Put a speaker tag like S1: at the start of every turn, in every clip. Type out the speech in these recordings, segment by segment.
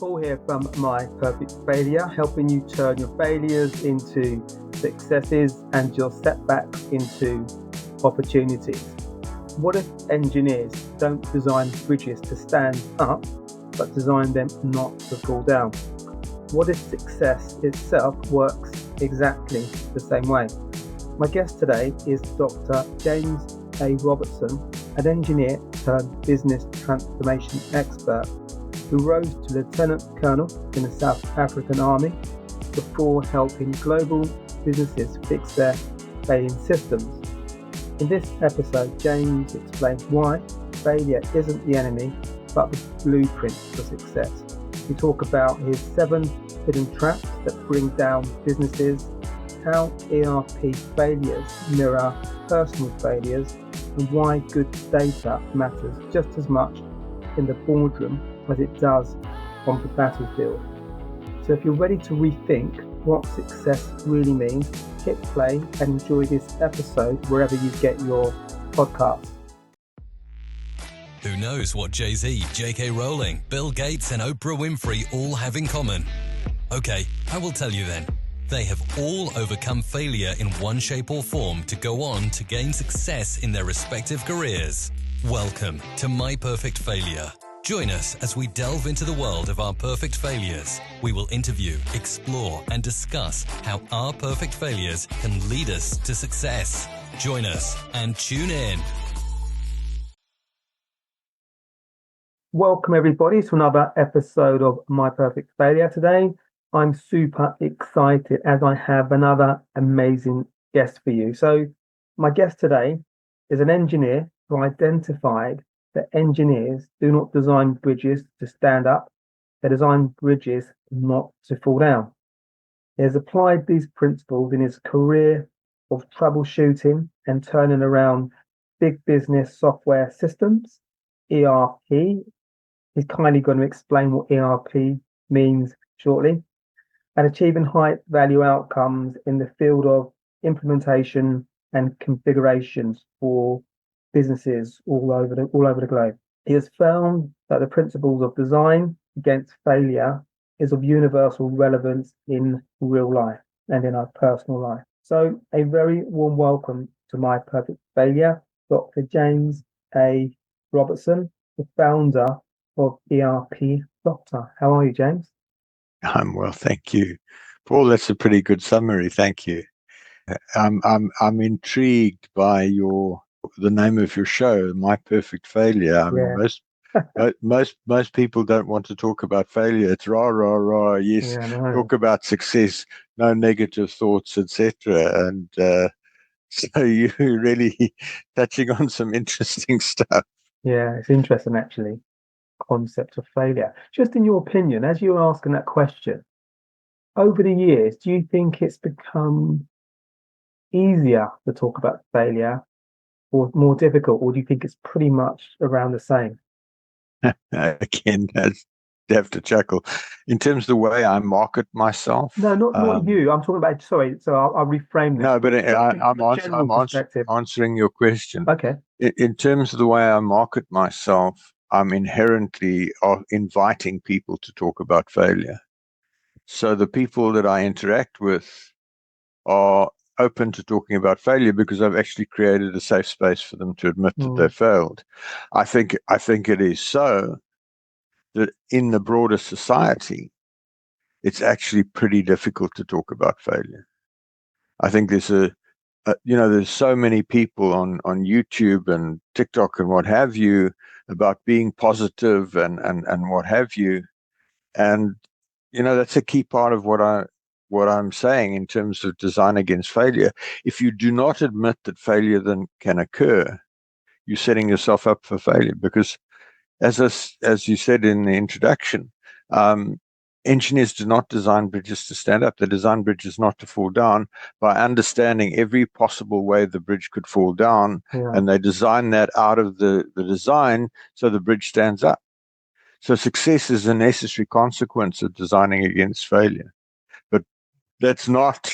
S1: Paul here from My Perfect Failure, helping you turn your failures into successes and your setbacks into opportunities. What if engineers don't design bridges to stand up, but design them not to fall down? What if success itself works exactly the same way? My guest today is Dr. James A Robertson, an engineer turned business transformation expert who rose to Lieutenant Colonel in the South African Army before helping global businesses fix their failing systems. In this episode, James explains why failure isn't the enemy, but the blueprint for success. We talk about his 7 hidden traps that bring down businesses, how ERP failures mirror personal failures, and why good data matters just as much in the boardroom as it does on the battlefield. So if you're ready to rethink what success really means, hit play and enjoy this episode wherever you get your podcasts.
S2: Who knows what Jay-Z, J.K. Rowling, Bill Gates and Oprah Winfrey all have in common? Okay, I will tell you then. They have all overcome failure in one shape or form to go on to gain success in their respective careers. Welcome to My Perfect Failure. Join us as we delve into the world of our perfect failures. We will interview, explore, and discuss how our perfect failures can lead us to success. Join us and tune in.
S1: Welcome everybody to another episode of My Perfect Failure. Today, I'm super excited as I have another amazing guest for you. So my guest today is an engineer who identified that engineers do not design bridges to stand up, they design bridges not to fall down. He has applied these principles in his career of troubleshooting and turning around big business software systems, ERP. He's kindly going to explain what ERP means shortly, and achieving high value outcomes in the field of implementation and configurations for businesses all over the globe. He has found that the principles of design against failure is of universal relevance in real life and in our personal life. So a very warm welcome to My Perfect Failure, Dr. James A Robertson, the founder of ERP Doctor. How are you, James?
S3: I'm well, thank you. Paul, that's a pretty good summary, thank you. I'm intrigued by the name of your show, My Perfect Failure. I mean, most people don't want to talk about failure. It's rah rah rah. Yes, talk about success, no negative thoughts, etc. And so you're really touching on some interesting stuff.
S1: Yeah, it's interesting actually. Concept of failure. Just in your opinion, as you were asking that question, over the years, do you think it's become easier to talk about failure or more difficult, or do you think it's pretty much around the same?
S3: Again, I have to chuckle. In terms of the way I market myself.
S1: No, not you. I'm talking about, sorry, so I'll reframe this.
S3: No, but I'm answering your question.
S1: Okay.
S3: In terms of the way I market myself, I'm inherently inviting people to talk about failure. So the people that I interact with are open to talking about failure because I've actually created a safe space for them to admit that they failed. I think it is so that in the broader society, it's actually pretty difficult to talk about failure. I think there's there's so many people on YouTube and TikTok and what have you about being positive and what have you. And, that's a key part of what I'm saying in terms of design against failure. If you do not admit that failure then can occur, you're setting yourself up for failure because as you said in the introduction, engineers do not design bridges to stand up. They design bridges not to fall down by understanding every possible way the bridge could fall down. Yeah. And they design that out of the design so the bridge stands up. So success is a necessary consequence of designing against failure. But that's not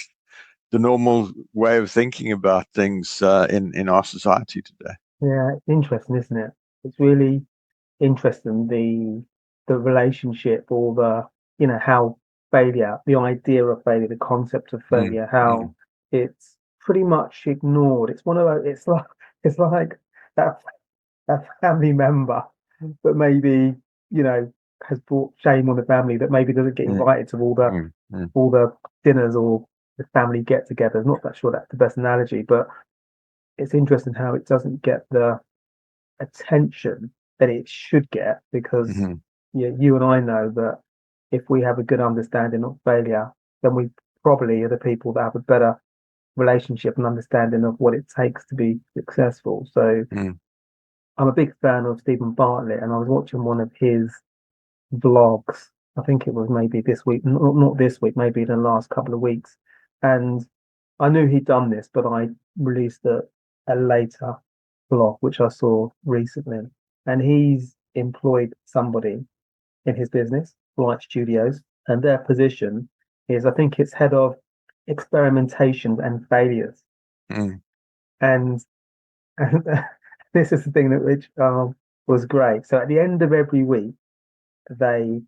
S3: the normal way of thinking about things in our society today.
S1: Yeah, it's interesting, isn't it? It's really interesting, the the relationship or how failure, the idea of failure, the concept of failure, how it's pretty much ignored. It's one of those, it's like that that family member that maybe, has brought shame on the family, that maybe doesn't get invited to all the dinners or the family get-togethers. Not that sure that's the best analogy, but it's interesting how it doesn't get the attention that it should get, because you and I know that if we have a good understanding of failure, then we probably are the people that have a better relationship and understanding of what it takes to be successful. So I'm a big fan of Stephen Bartlett, and I was watching one of his vlogs. I think it was maybe this week, not this week, maybe in the last couple of weeks. And I knew he'd done this, but I released a later vlog, which I saw recently. And he's employed somebody in his business, Light Studios, and their position is, I think it's head of experimentation and failures. And this is the thing which was great. So at the end of every week, they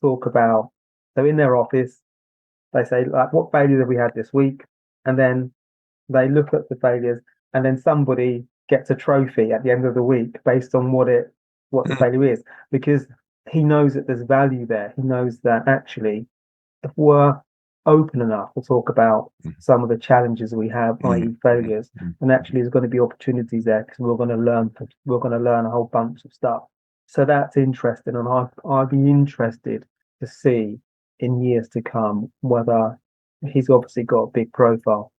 S1: talk about, so in their office, they say, like, what failures have we had this week? And then they look at the failures, and then somebody gets a trophy at the end of the week based on what the failure is, because he knows that there's value there. He knows that actually, if we're open enough to talk about some of the challenges we have, i.e. failures, and actually there's going to be opportunities there, because we're going to learn a whole bunch of stuff. So that's interesting, and I'd be interested to see in years to come whether he's obviously got a big profile.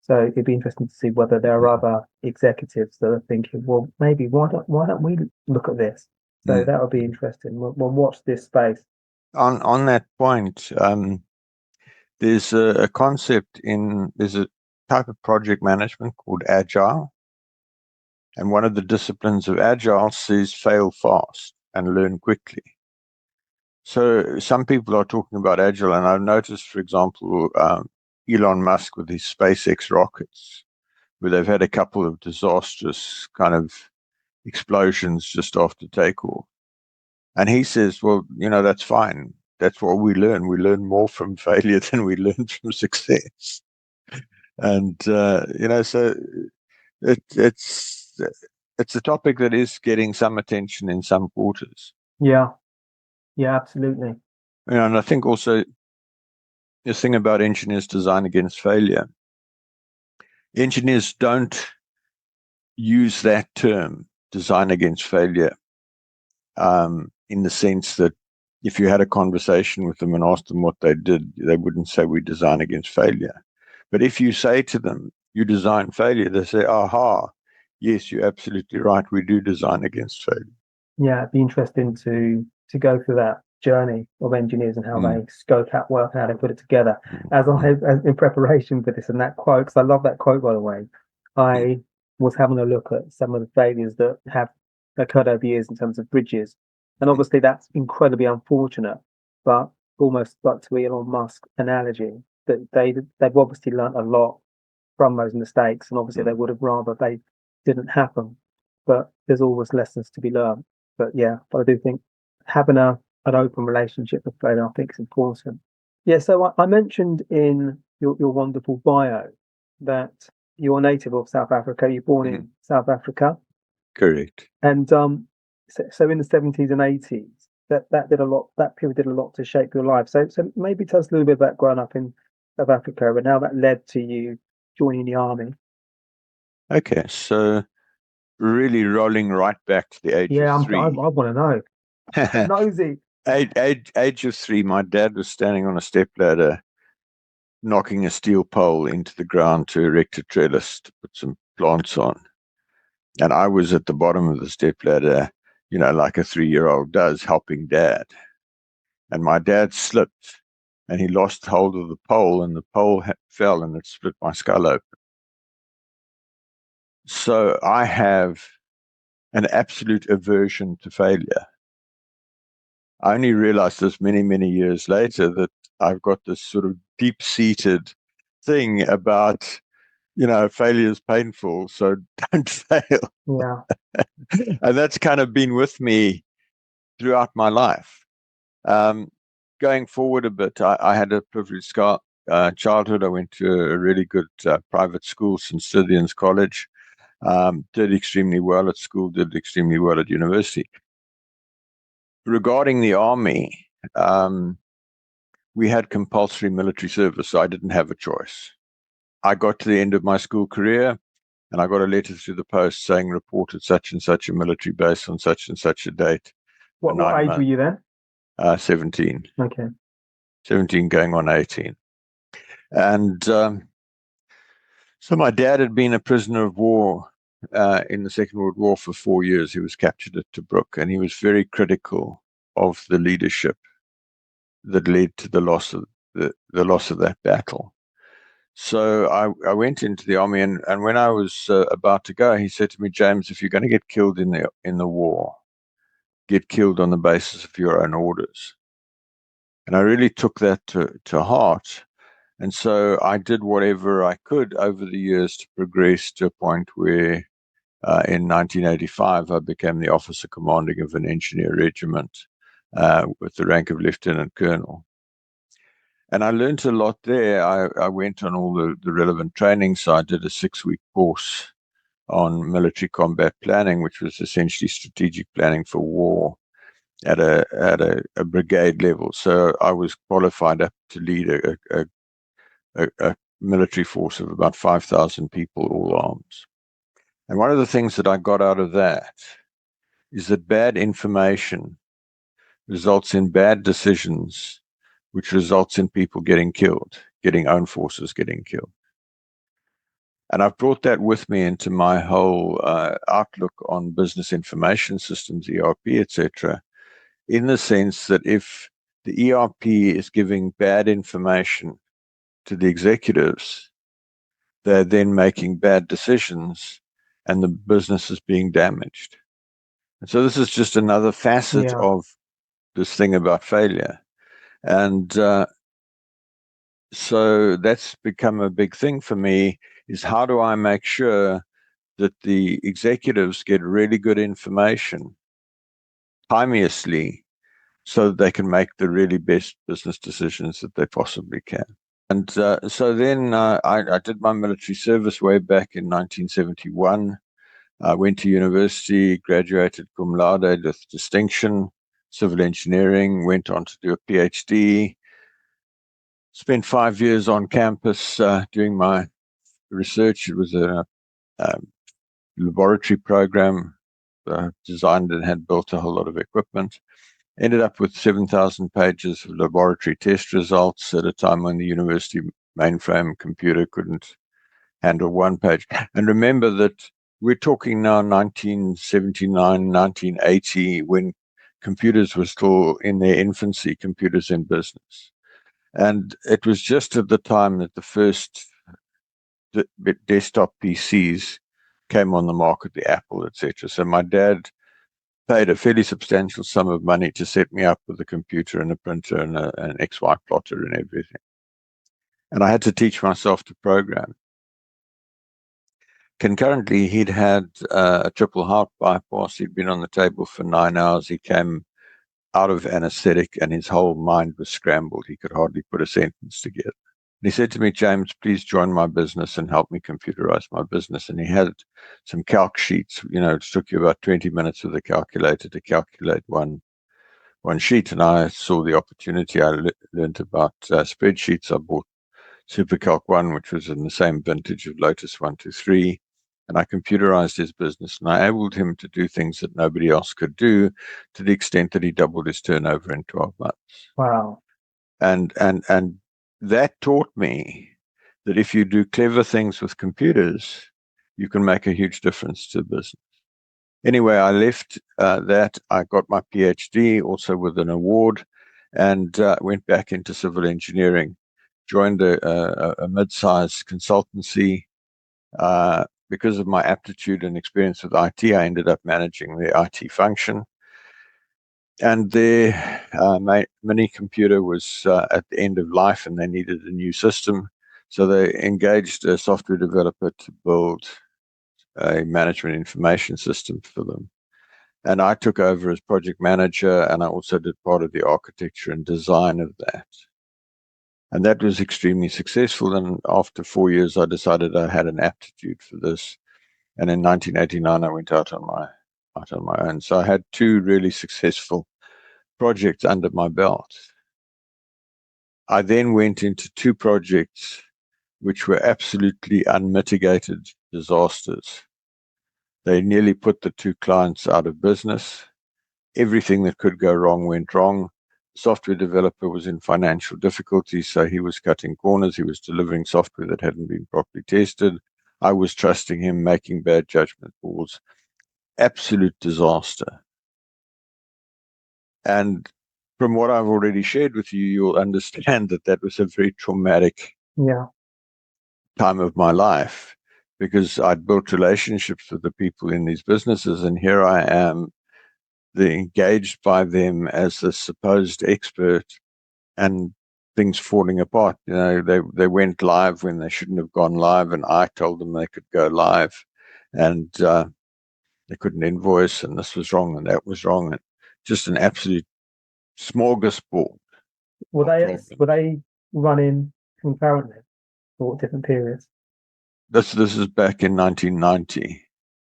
S1: So it'd be interesting to see whether there are other executives that are thinking, well, maybe why don't we look at this? So that would be interesting. We'll watch this space.
S3: On that point, there's a concept there's a type of project management called Agile. And one of the disciplines of Agile says fail fast and learn quickly. So some people are talking about Agile, and I've noticed, for example, Elon Musk with his SpaceX rockets, where they've had a couple of disastrous kind of explosions just after takeoff. And he says, well, that's fine. That's what we learn. We learn more from failure than we learn from success. And, so it's a topic that is getting some attention in some quarters.
S1: Yeah, absolutely.
S3: And I think also the thing about engineers design against failure, engineers don't use that term, design against failure, in the sense that if you had a conversation with them and asked them what they did, they wouldn't say we design against failure. But if you say to them, you design failure, they say, aha, yes, you're absolutely right, we do design against failure.
S1: Yeah, it'd be interesting to go through that journey of engineers and how they scope out work and how they put it together. As in preparation for this, and that quote, because I love that quote, by the way, I was having a look at some of the failures that have occurred over years in terms of bridges. And obviously that's incredibly unfortunate, but almost like to Elon Musk analogy, that they've obviously learned a lot from those mistakes, and obviously they would have rather they didn't happen. But there's always lessons to be learned. But I do think having an open relationship with failure, I think, is important. Yeah, so I mentioned in your wonderful bio that you're a native of South Africa. You're born in South Africa.
S3: Correct.
S1: And so in the 70s and 80s, that did a lot. That period did a lot to shape your life. So maybe tell us a little bit about growing up in South Africa and how that led to you joining the army.
S3: Okay, so really rolling right back to the age of 3.
S1: I want to know. Nosy.
S3: Age of 3, my dad was standing on a stepladder, knocking a steel pole into the ground to erect a trellis to put some plants on. And I was at the bottom of the stepladder, like a 3-year-old does, helping Dad. And my dad slipped, and he lost hold of the pole, and the pole fell, and it split my skull open. So I have an absolute aversion to failure. I only realized this many, many years later that I've got this sort of deep-seated thing about, failure is painful, so don't fail.
S1: Yeah.
S3: And that's kind of been with me throughout my life. Going forward a bit, I had a privileged childhood. I went to a really good private school, St. Stithians College. Did extremely well at school, did extremely well at university. Regarding the army, we had compulsory military service, so I didn't have a choice. I got to the end of my school career, and I got a letter through the post saying report at such and such a military base on such and such a date.
S1: What age were you then?
S3: 17.
S1: Okay.
S3: 17 going on 18. And so my dad had been a prisoner of war in the Second World War for 4 years. He was captured at Tobruk, and he was very critical of the leadership that led to the loss of that battle. So I went into the army, and when I was about to go, he said to me, James, if you're going to get killed in the war, get killed on the basis of your own orders. And I really took that to heart. And so I did whatever I could over the years to progress to a point where in 1985, I became the officer commanding of an engineer regiment with the rank of lieutenant colonel. And I learned a lot there. I went on all the relevant training. So I did a 6-week course on military combat planning, which was essentially strategic planning for war at a brigade level. So I was qualified up to lead a military force of about 5,000 people, all arms. And one of the things that I got out of that is that bad information results in bad decisions, which results in people getting killed, getting own forces getting killed. And I've brought that with me into my whole outlook on business information systems, ERP, etc., in the sense that if the ERP is giving bad information to the executives, they're then making bad decisions and the business is being damaged. And so this is just another facet of this thing about failure. And so that's become a big thing for me, is how do I make sure that the executives get really good information timeously so that they can make the really best business decisions that they possibly can. And so then I did my military service way back in 1971. I went to university, graduated cum laude with distinction, civil engineering, went on to do a PhD, spent 5 years on campus doing my research. It was a laboratory program, designed and had built a whole lot of equipment. Ended up with 7,000 pages of laboratory test results at a time when the university mainframe computer couldn't handle one page. And remember that we're talking now 1979, 1980, when computers were still in their infancy, computers in business. And it was just at the time that the first desktop PCs came on the market, the Apple, etc. So my dad paid a fairly substantial sum of money to set me up with a computer and a printer and an XY plotter and everything. And I had to teach myself to program. Concurrently, he'd had a triple heart bypass. He'd been on the table for 9 hours. He came out of anesthetic and his whole mind was scrambled. He could hardly put a sentence together. And he said to me, James, please join my business and help me computerize my business. And he had some calc sheets. It took you about 20 minutes with a calculator to calculate one sheet. And I saw the opportunity. I learned about spreadsheets. I bought SuperCalc 1, which was in the same vintage of Lotus 123. And I computerized his business, and I enabled him to do things that nobody else could do, to the extent that he doubled his turnover in 12 months.
S1: Wow.
S3: And that taught me that if you do clever things with computers, you can make a huge difference to business. Anyway, I left that. I got my PhD, also with an award, and went back into civil engineering. Joined a mid-sized consultancy. Because of my aptitude and experience with IT, I ended up managing the IT function. And their mini computer was at the end of life and they needed a new system. So they engaged a software developer to build a management information system for them. And I took over as project manager, and I also did part of the architecture and design of that. And that was extremely successful. And after 4 years, I decided I had an aptitude for this. And in 1989, I went out on my own. So I had 2 really successful projects under my belt. I then went into 2 projects which were absolutely unmitigated disasters. They nearly put the 2 clients out of business. Everything that could go wrong went wrong. The software developer was in financial difficulty, so he was cutting corners. He was delivering software that hadn't been properly tested. I was trusting him, making bad judgment calls. Absolute disaster. And from what I've already shared with you, you'll understand that that was a very traumatic time of my life, because I'd built relationships with the people in these businesses, and here I am, engaged by them as a supposed expert, and things falling apart. They went live when they shouldn't have gone live, and I told them they could go live, and they couldn't invoice, and this was wrong and that was wrong, and just an absolute smorgasbord.
S1: Were they running concurrently for different periods?
S3: This is back in 1990.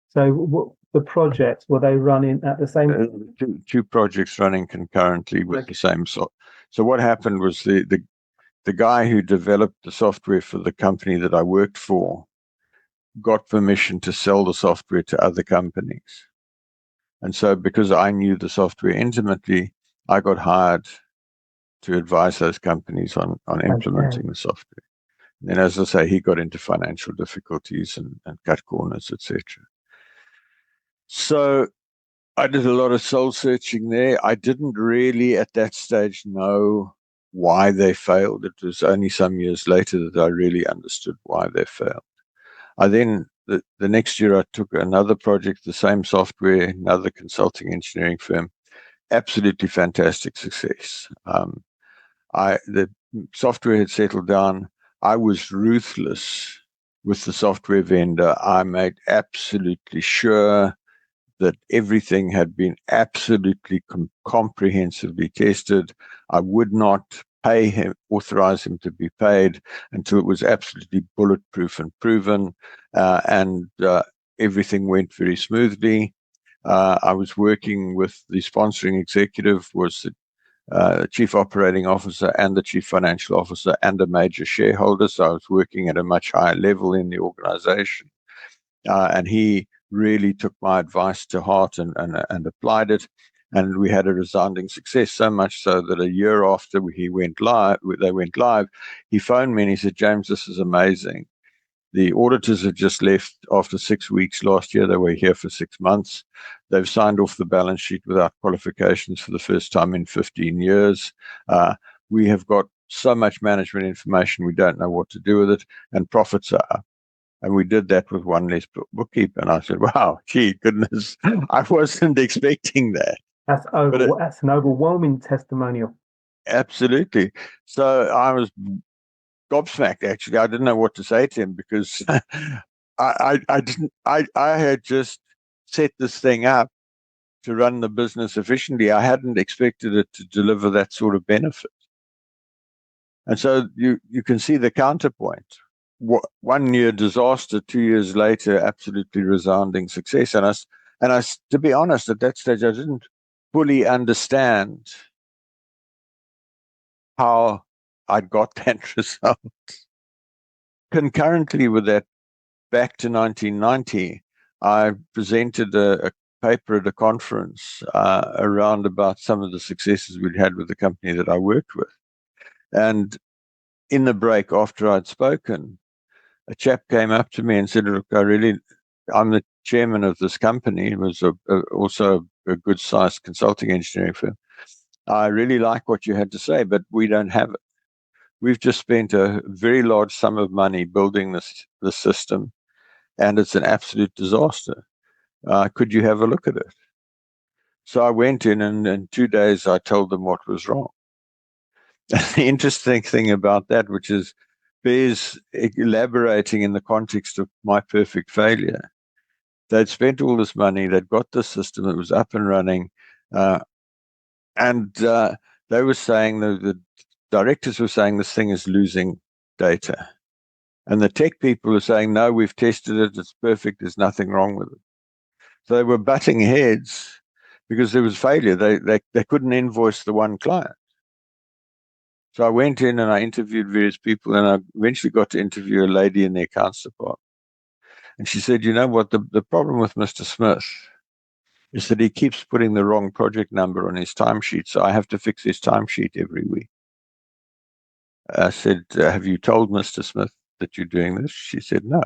S1: So the projects, were they running at the same time?
S3: Two projects running concurrently with the same sort. So what happened was the guy who developed the software for the company that I worked for got permission to sell the software to other companies. And so because I knew the software intimately, I got hired to advise those companies on implementing the software. And then, as I say, he got into financial difficulties and cut corners, etc. So I did a lot of soul searching there. I didn't really at that stage know why they failed. It was only some years later that I really understood why they failed. I then, the next year, I took another project, the same software, another consulting engineering firm. Absolutely fantastic success. The software had settled down. I was ruthless with the software vendor. I made absolutely sure that everything had been absolutely comprehensively tested. I would not authorize him to be paid until it was absolutely bulletproof and proven, and everything went very smoothly. I was working with the sponsoring executive, was the chief operating officer and the chief financial officer and a major shareholder, so I was working at a much higher level in the organization. And he really took my advice to heart and applied it. And we had a resounding success, so much so that a year after they went live, he phoned me and he said, "James, this is amazing. The auditors have just left after 6 weeks last year. They were here for 6 months. They've signed off the balance sheet without qualifications for the first time in 15 years. We have got so much management information, we don't know what to do with it, and profits are up." And we did that with one less bookkeeper. And I said, "Wow, gee, goodness, I wasn't expecting that."
S1: That's an overwhelming testimonial.
S3: Absolutely. So I was gobsmacked, actually. I didn't know what to say to him, because I had just set this thing up to run the business efficiently. I hadn't expected it to deliver that sort of benefit. And so you can see the counterpoint. 1 year disaster, 2 years later, absolutely resounding success. And I, to be honest, at that stage, I didn't fully understand how I got that result. Concurrently with that, back to 1990, I presented a paper at a conference around about some of the successes we'd had with the company that I worked with. And in the break after I'd spoken, a chap came up to me and said, "Look, I'm the chairman of this company." It was also a good-sized consulting engineering firm. "I really like what you had to say, but we don't have it. We've just spent a very large sum of money building this system, and it's an absolute disaster. Could you have a look at it?" So I went in, and in 2 days, I told them what was wrong. The interesting thing about that, which bears elaborating in the context of my perfect failure, they'd spent all this money, they'd got the system, it was up and running, and they were saying, the directors were saying this thing is losing data. And the tech people were saying, no, we've tested it, it's perfect, there's nothing wrong with it. So they were butting heads because there was failure. They couldn't invoice the one client. So I went in and I interviewed various people, and I eventually got to interview a lady in the accounts department. And she said, you know what, the problem with Mr. Smith is that he keeps putting the wrong project number on his timesheet, so I have to fix his timesheet every week. I said, have you told Mr. Smith that you're doing this? She said, no.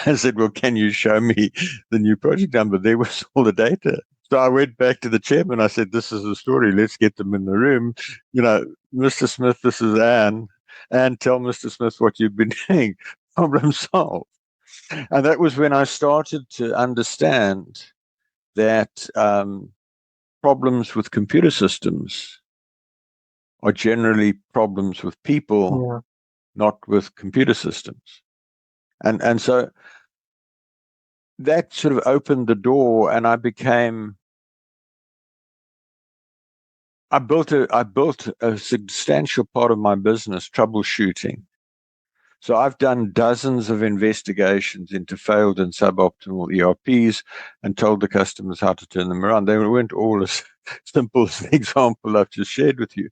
S3: I said, well, can you show me the new project number? There was all the data. So I went back to the chairman. I said, this is the story. Let's get them in the room. You know, Mr. Smith, this is Anne. Anne, tell Mr. Smith what you've been doing. Problem solved. And that was when I started to understand that problems with computer systems are generally problems with people, not with computer systems. And so that sort of opened the door, and I built a substantial part of my business troubleshooting. So I've done dozens of investigations into failed and suboptimal ERPs and told the customers how to turn them around. They weren't all as simple as the example I've just shared with you.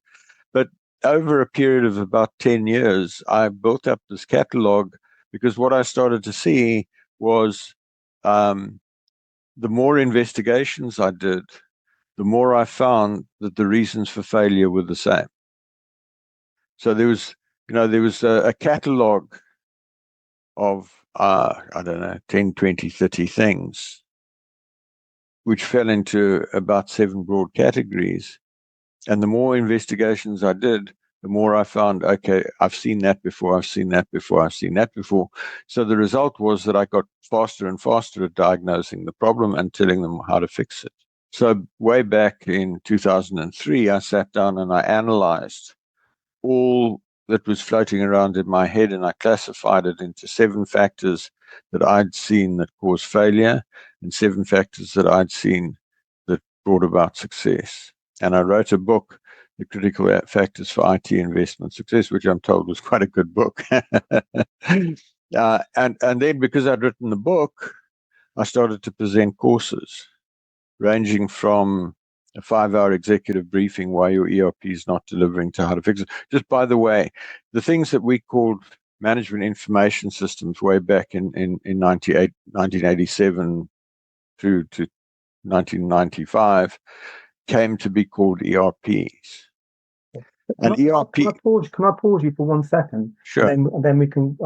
S3: But over a period of about 10 years, I built up this catalog, because what I started to see was the more investigations I did, the more I found that the reasons for failure were the same. So there was a catalog of, I don't know, 10, 20, 30 things, which fell into about 7 broad categories. And the more investigations I did, the more I found, okay, I've seen that before, I've seen that before, I've seen that before. So the result was that I got faster and faster at diagnosing the problem and telling them how to fix it. So way back in 2003, I sat down and I analyzed all that was floating around in my head, and I classified it into 7 factors that I'd seen that caused failure and 7 factors that I'd seen that brought about success. And I wrote a book, The Critical Factors for IT Investment Success, which I'm told was quite a good book. And then, because I'd written the book, I started to present courses ranging from a 5-hour executive briefing why your ERP is not delivering to how to fix it. Just by the way, the things that we called management information systems way back in 1987 through to 1995 came to be called ERPs.
S1: Can I pause you for 1 second?
S3: Sure.
S1: And then we can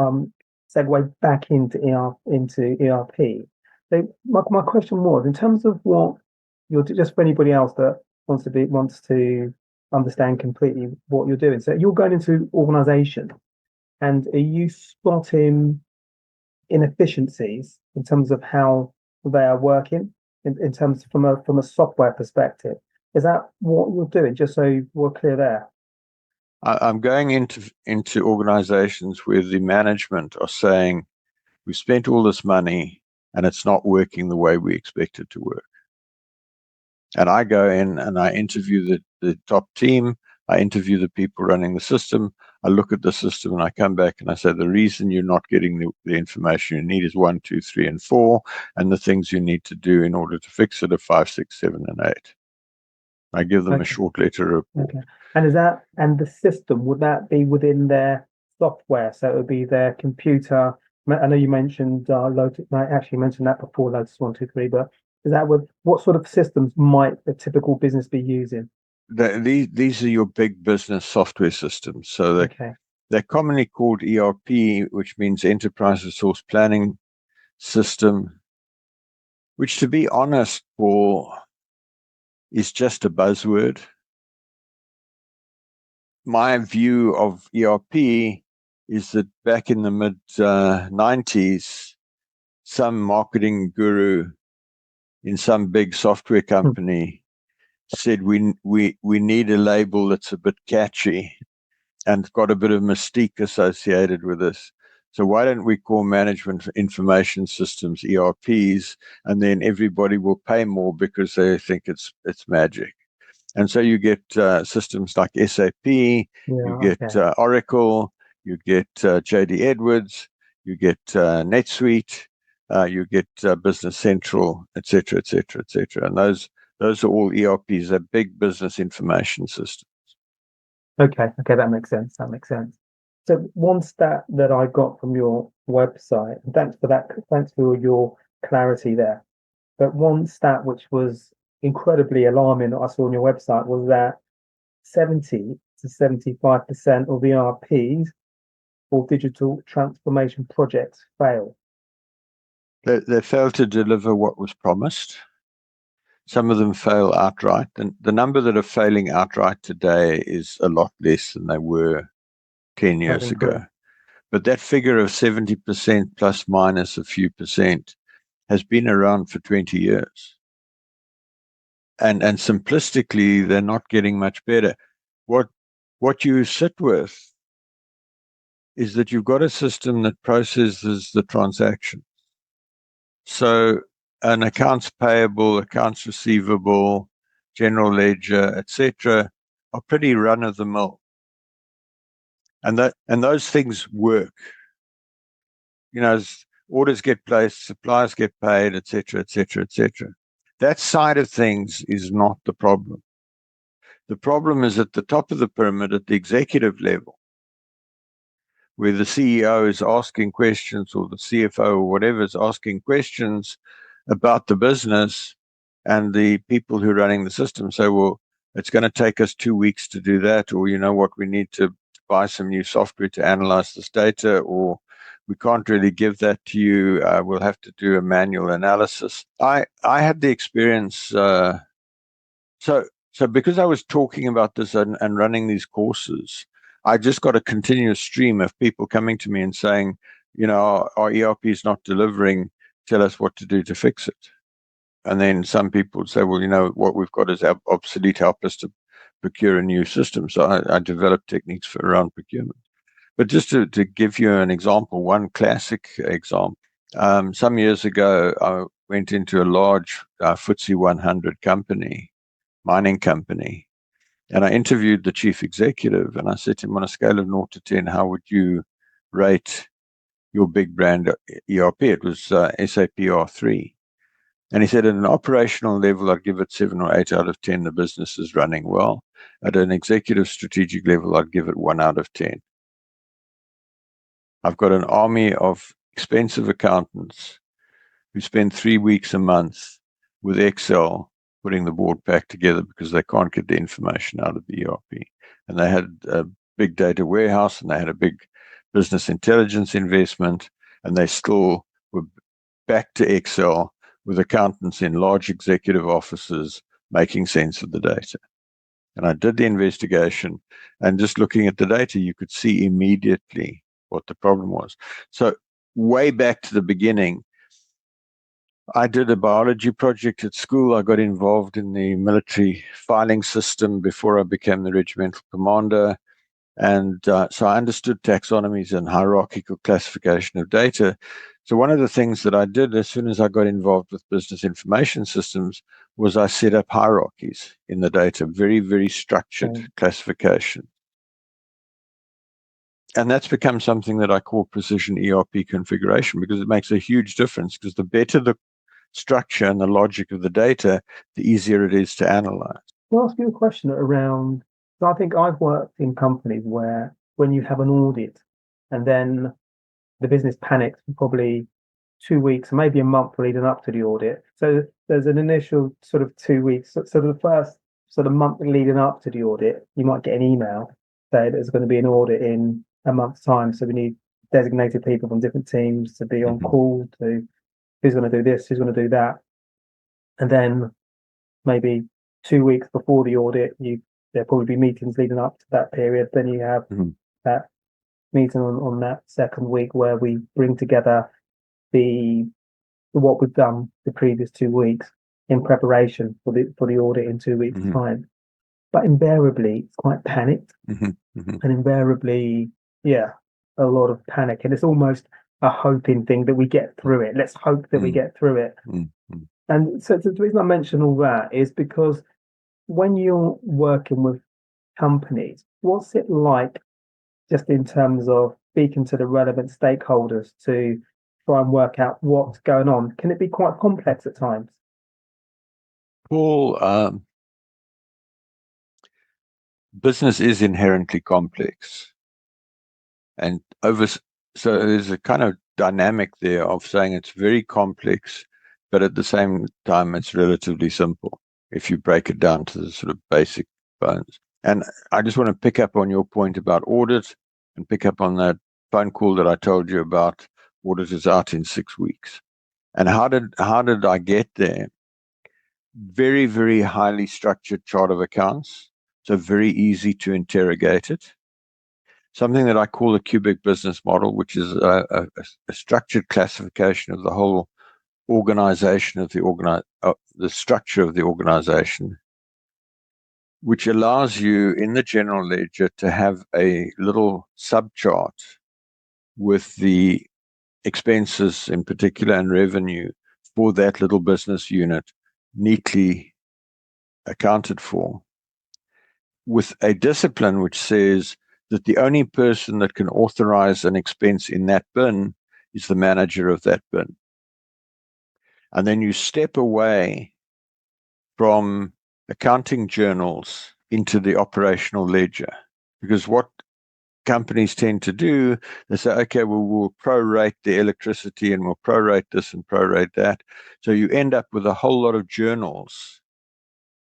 S1: segue back into ERP. So my question was, in terms of what you're, just for anybody else that wants to understand completely what you're doing. So you're going into organization, and are you spotting inefficiencies in terms of how they are working in terms from a software perspective? Is that what you're doing? Just so we're clear there.
S3: I'm going into organizations where the management are saying, we spent all this money and it's not working the way we expect it to work. And I go in and I interview the top team. I interview the people running the system. I look at the system and I come back and I say, the reason you're not getting the information you need is 1, 2, 3, and 4. And the things you need to do in order to fix it are 5, 6, 7, and 8. I give them a short letter report.
S1: Okay. And the system, would that be within their software? So it would be their computer. I know you mentioned Lotus. I actually mentioned that before, Lotus 1, 2, 3. But is that what sort of systems might a typical business be using?
S3: These are your big business software systems. So they're commonly called ERP, which means Enterprise Resource Planning System, which, to be honest, Paul, is just a buzzword. My view of ERP is that back in the mid-90s, some marketing guru in some big software company said we need a label that's a bit catchy and got a bit of mystique associated with us. So why don't we call management information systems ERPs, and then everybody will pay more because they think it's magic. And so you get systems like SAP, you get Oracle, you get JD Edwards, you get NetSuite, you get Business Central, etc., etc., etc. And those are all ERPs. They're big business information systems.
S1: Okay, that makes sense. So one stat that I got from your website, and thanks for that, thanks for your clarity there. But one stat which was incredibly alarming that I saw on your website was that 70 to 75% of ERPs or digital transformation projects fail.
S3: They fail to deliver what was promised. Some of them fail outright. And the number that are failing outright today is a lot less than they were 10 years ago. But that figure of 70% plus minus a few percent has been around for 20 years. And simplistically, they're not getting much better. What you sit with is that you've got a system that processes the transaction. So an accounts payable, accounts receivable, general ledger, etc., are pretty run of the mill. And those things work. Orders get placed, suppliers get paid, etc., etc., etc. That side of things is not the problem. The problem is at the top of the pyramid, at the executive level, where the CEO is asking questions, or the CFO or whatever is asking questions about the business, and the people who are running the system say, well, it's going to take us 2 weeks to do that, or we need to buy some new software to analyze this data, or we can't really give that to you. We'll have to do a manual analysis. I had the experience. So because I was talking about this and running these courses, I just got a continuous stream of people coming to me and saying, our ERP is not delivering. Tell us what to do to fix it. And then some people would say, well, what we've got is obsolete. Help us to procure a new system. So I developed techniques around procurement. But just to give you an example, one classic example, some years ago, I went into a large FTSE 100 company, mining company, and I interviewed the chief executive, and I said to him, on a scale of 0 to 10, how would you rate your big brand ERP? It was SAP R3. And he said, at an operational level, I'd give it 7 or 8 out of 10. The business is running well. At an executive strategic level, I'd give it 1 out of 10. I've got an army of expensive accountants who spend 3 weeks a month with Excel putting the board pack together because they can't get the information out of the ERP. And they had a big data warehouse, and they had a big business intelligence investment, and they still were back to Excel with accountants in large executive offices making sense of the data. And I did the investigation, and just looking at the data, you could see immediately what the problem was. So way back to the beginning, I did a biology project at school. I got involved in the military filing system before I became the regimental commander. And so I understood taxonomies and hierarchical classification of data. So one of the things that I did as soon as I got involved with business information systems was I set up hierarchies in the data, very, very structured classification. And that's become something that I call precision ERP configuration, because it makes a huge difference, because the better the structure and the logic of the data, the easier it is to analyze.
S1: I'll ask you a question around, so I think I've worked in companies where when you have an audit and then the business panics for probably 2 weeks, maybe a month leading up to the audit. So there's an initial sort of 2 weeks. So the first sort of month leading up to the audit, you might get an email saying there's going to be an audit in a month's time. So we need designated people from different teams to be on call to who's going to do this, who's going to do that. And then maybe 2 weeks before the audit, there'll probably be meetings leading up to that period. Then you have that meeting on that second week where we bring together what we've done the previous 2 weeks in preparation for the audit in 2 weeks' time. But invariably, it's quite panicked, and invariably, a lot of panic, and it's almost a hoping thing that we get through it. Let's hope that we get through it. And so the reason I mention all that is because when you're working with companies, what's it like just in terms of speaking to the relevant stakeholders to try and work out what's going on? Can it be quite complex at times?
S3: Paul, business is inherently complex, and so there's a kind of dynamic there of saying it's very complex, but at the same time it's relatively simple if you break it down to the sort of basic bones. And I just want to pick up on your point about audit and pick up on that phone call that I told you about. Audit is out in 6 weeks. And how did I get there? Very, very highly structured chart of accounts, so very easy to interrogate it. Something that I call the cubic business model, which is a structured classification of the whole organization of the structure of the organization, which allows you in the general ledger to have a little subchart with the expenses in particular and revenue for that little business unit neatly accounted for, with a discipline which says that the only person that can authorize an expense in that bin is the manager of that bin. And then you step away from accounting journals into the operational ledger. Because what companies tend to do, they say, okay, well, we'll prorate the electricity and we'll prorate this and prorate that. So you end up with a whole lot of journals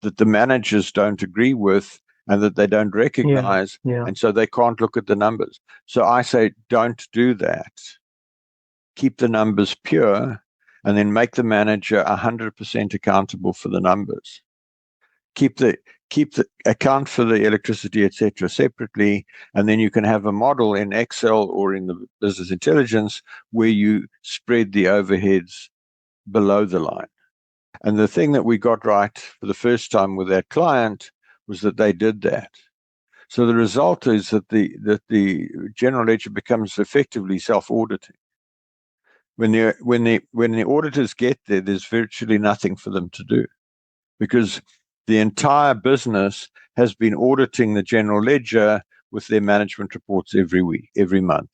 S3: that the managers don't agree with and that they don't recognize. And so they can't look at the numbers. So I say, don't do that. Keep the numbers pure and then make the manager 100% accountable for the numbers. Keep the account for the electricity, etc., separately, and then you can have a model in Excel or in the business intelligence where you spread the overheads below the line. And the thing that we got right for the first time with that client was that they did that. So the result is that the general ledger becomes effectively self-auditing. When the auditors get there, there's virtually nothing for them to do, because the entire business has been auditing the general ledger with their management reports every month.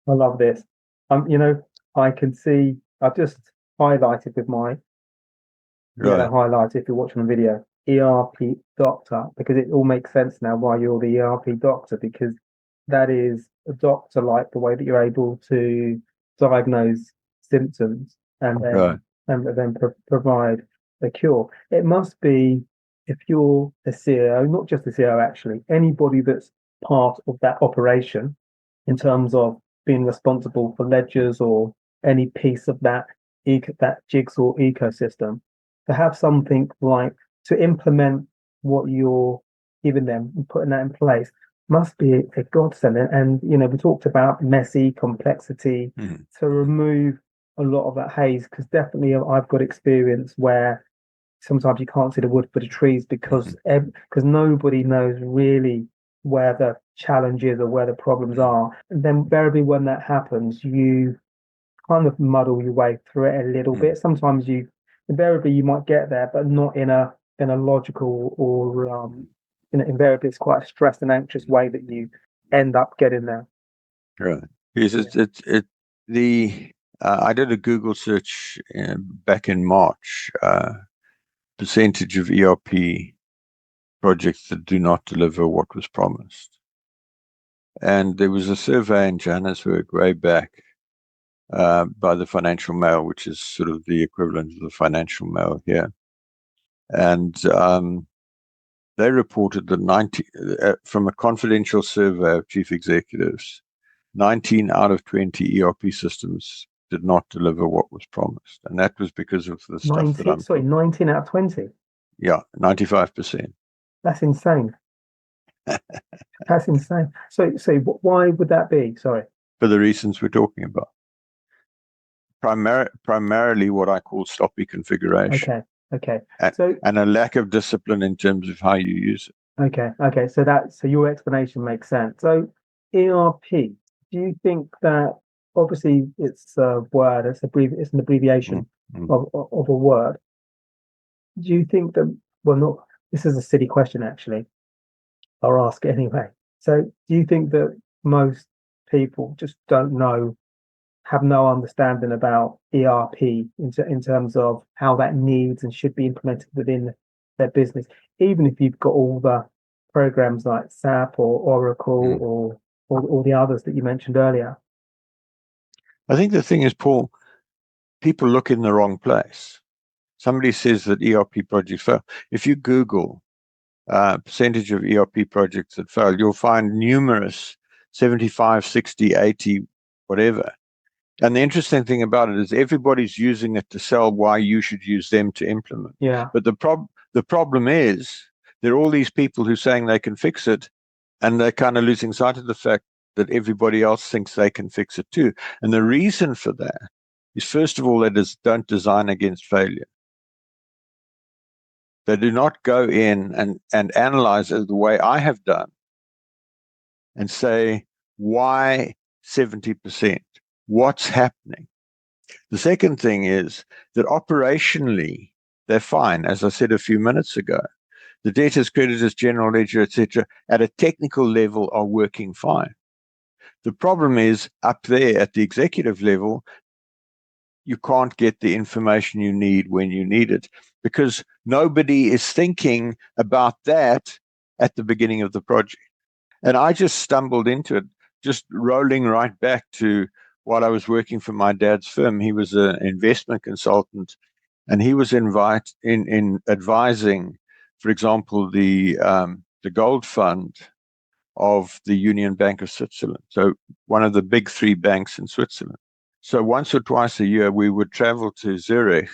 S1: I love this. I can see, I've just highlighted with my yellow highlighter, if you're watching the video, ERP doctor, because it all makes sense now why you're the ERP doctor, because that is a doctor like the way that you're able to diagnose symptoms and then provide a cure. It must be, if you're a CEO, not just the CEO actually, anybody that's part of that operation in terms of being responsible for ledgers or any piece of that jigsaw ecosystem, to have something like to implement what you're giving them and putting that in place must be a godsend. And we talked about messy complexity to remove a lot of that haze, because definitely I've got experience where sometimes you can't see the wood for the trees because nobody knows really where the challenge is or where the problems are. And then invariably when that happens, you kind of muddle your way through it a little bit. Sometimes invariably you might get there, but not in a logical or invariably it's quite a stressed and anxious way that you end up getting there.
S3: Right. Yes, I did a Google search back in March. Percentage of ERP projects that do not deliver what was promised. And there was a survey in Johannesburg way back by the Financial Mail, which is sort of the equivalent of the Financial Mail here. And they reported that from a confidential survey of chief executives, 19 out of 20 ERP systems did not deliver what was promised. And that was because of the stuff that I'm...
S1: Sorry, 19 out of 20?
S3: Yeah, 95%.
S1: That's insane. That's insane. So why would that be? Sorry.
S3: For the reasons we're talking about. Primarily what I call sloppy configuration.
S1: Okay.
S3: And a lack of discipline in terms of how you use it.
S1: Okay. So your explanation makes sense. So ERP, do you think that, obviously it's a word, it's an abbreviation
S3: Mm.
S1: of a word. Do you think that, well, not, this is a silly question actually, I'll ask it anyway. So do you think that most people just don't know, have no understanding about ERP in terms of how that needs and should be implemented within their business, even if you've got all the programs like SAP or Oracle or all the others that you mentioned earlier?
S3: I think the thing is, Paul, people look in the wrong place. Somebody says that ERP projects fail. If you Google percentage of ERP projects that fail, you'll find numerous 75, 60, 80, whatever. And the interesting thing about it is everybody's using it to sell why you should use them to implement.
S1: Yeah.
S3: But the problem is there are all these people who are saying they can fix it, and they're kind of losing sight of the fact that everybody else thinks they can fix it too. And the reason for that is, first of all, they don't design against failure. They do not go in and analyze it the way I have done and say, why 70%? What's happening? The second thing is that operationally, they're fine. As I said a few minutes ago, the debtors, creditors, general ledger, etc., at a technical level are working fine. The problem is up there at the executive level, you can't get the information you need when you need it, because nobody is thinking about that at the beginning of the project. And I just stumbled into it, just rolling right back to while I was working for my dad's firm. He was an investment consultant, and he was in advising, for example, the gold fund of the Union Bank of Switzerland, so one of the big three banks in Switzerland. So once or twice a year, we would travel to Zurich,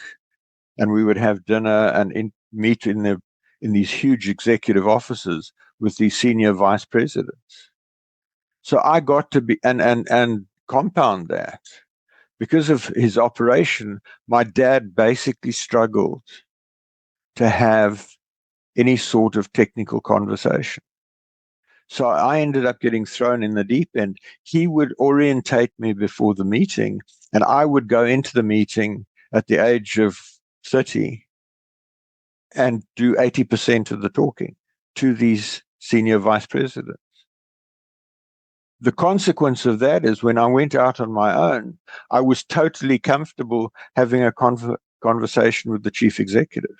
S3: and we would have dinner and meet in these huge executive offices with the senior vice presidents. So I got to be, and compound that, because of his operation, my dad basically struggled to have any sort of technical conversation. So I ended up getting thrown in the deep end. He would orientate me before the meeting, and I would go into the meeting at the age of 30 and do 80% of the talking to these senior vice presidents. The consequence of that is when I went out on my own, I was totally comfortable having a conversation with the chief executive.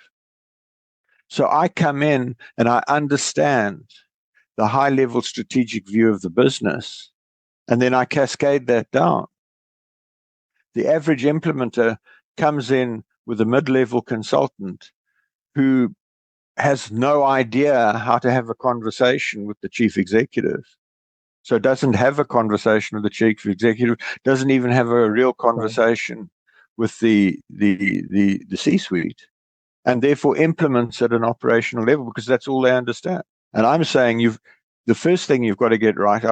S3: So I come in and I understand the high-level strategic view of the business, and then I cascade that down. The average implementer comes in with a mid-level consultant who has no idea how to have a conversation with the chief executive. So doesn't have a conversation with the chief executive, doesn't even have a real conversation with the C-suite, and therefore implements at an operational level because that's all they understand. And I'm saying the first thing you've got to get right.